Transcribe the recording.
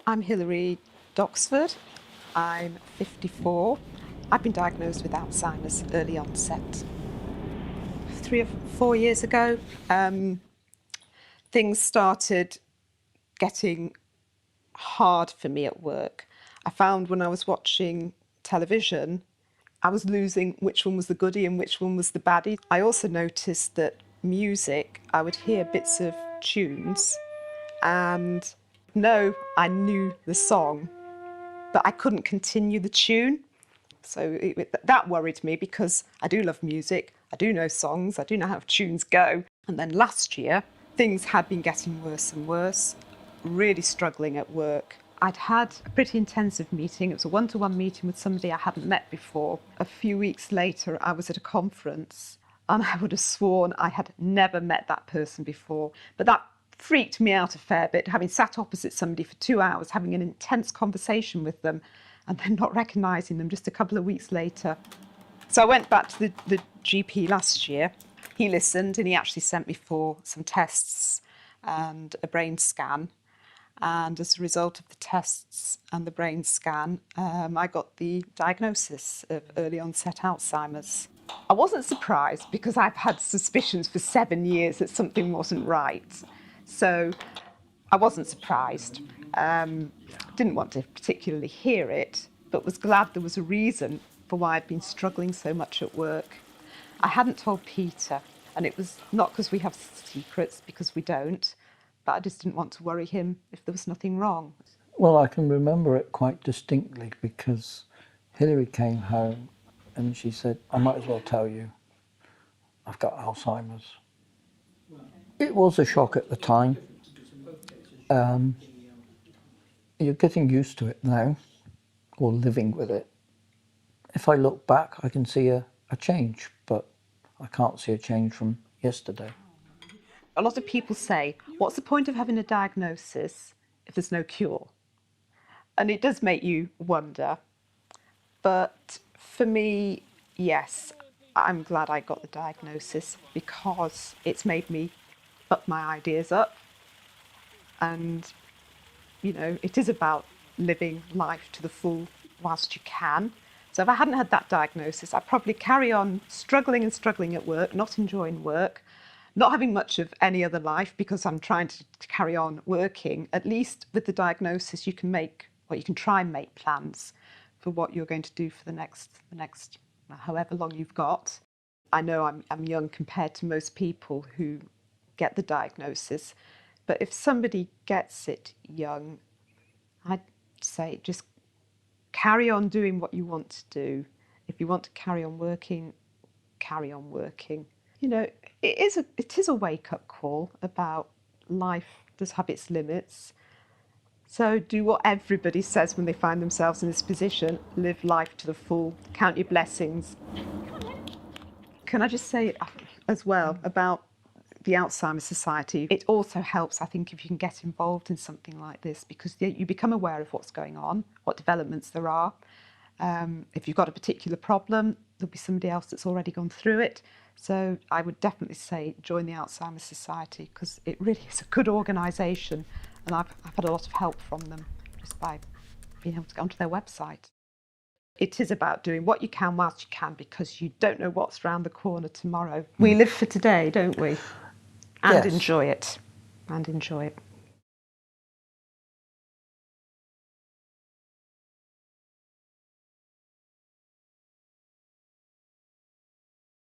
I'm Hilary Doxford. I'm 54. I've been diagnosed with Alzheimer's early onset. 3 or 4 years ago, things started getting hard for me at work. I found when I was watching television, I was losing which one was the goodie and which one was the baddie. I also noticed that music, I would hear bits of tunes and I knew the song, but I couldn't continue the tune. So that worried me because I do love music, I do know songs, I do know how tunes go. And then last year, things had been getting worse and worse, really struggling at work. I'd had a pretty intensive meeting. It was a one-to-one meeting with somebody I hadn't met before. A few weeks later, I was at a conference and I would have sworn I had never met that person before. But that freaked me out a fair bit, having sat opposite somebody for 2 hours, having an intense conversation with them, and then not recognising them just a couple of weeks later. So I went back to the GP last year. He listened and he actually sent me for some tests and a brain scan. And as a result of the tests and the brain scan, I got the diagnosis of early onset Alzheimer's. I wasn't surprised because I've had suspicions for 7 years that something wasn't right. So I wasn't surprised. Didn't want to particularly hear it, but was glad there was a reason for why I'd been struggling so much at work. I hadn't told Peter, and it was not because we have secrets, because we don't, but I just didn't want to worry him if there was nothing wrong. Well, I can remember it quite distinctly because Hilary came home and she said, I might as well tell you, I've got Alzheimer's. It was a shock at the time. You're getting used to it now, or living with it. If I look back, I can see a change, but I can't see a change from yesterday. A lot of people say, what's the point of having a diagnosis if there's no cure? And it does make you wonder. But for me, yes, I'm glad I got the diagnosis because it's made me up my ideas up. And, it is about living life to the full whilst you can. So if I hadn't had that diagnosis, I'd probably carry on struggling at work, not enjoying work, not having much of any other life because I'm trying to carry on working. At least with the diagnosis, you can try and make plans for what you're going to do for the next however long you've got. I know I'm young compared to most people who get the diagnosis, but if somebody gets it young, I'd say just carry on doing what you want to do. If you want to carry on working, carry on working. It is a wake-up call about life does have its limits. So do what everybody says when they find themselves in this position. Live life to the full. Count your blessings. Can I just say as well about the Alzheimer's Society? It also helps, I think, if you can get involved in something like this because you become aware of what's going on, what developments there are. If you've got a particular problem, there'll be somebody else that's already gone through it. So I would definitely say join the Alzheimer's Society because it really is a good organisation and I've had a lot of help from them just by being able to get onto their website. It is about doing what you can whilst you can because you don't know what's around the corner tomorrow. We live for today, don't we? And Yes. enjoy it. And enjoy it.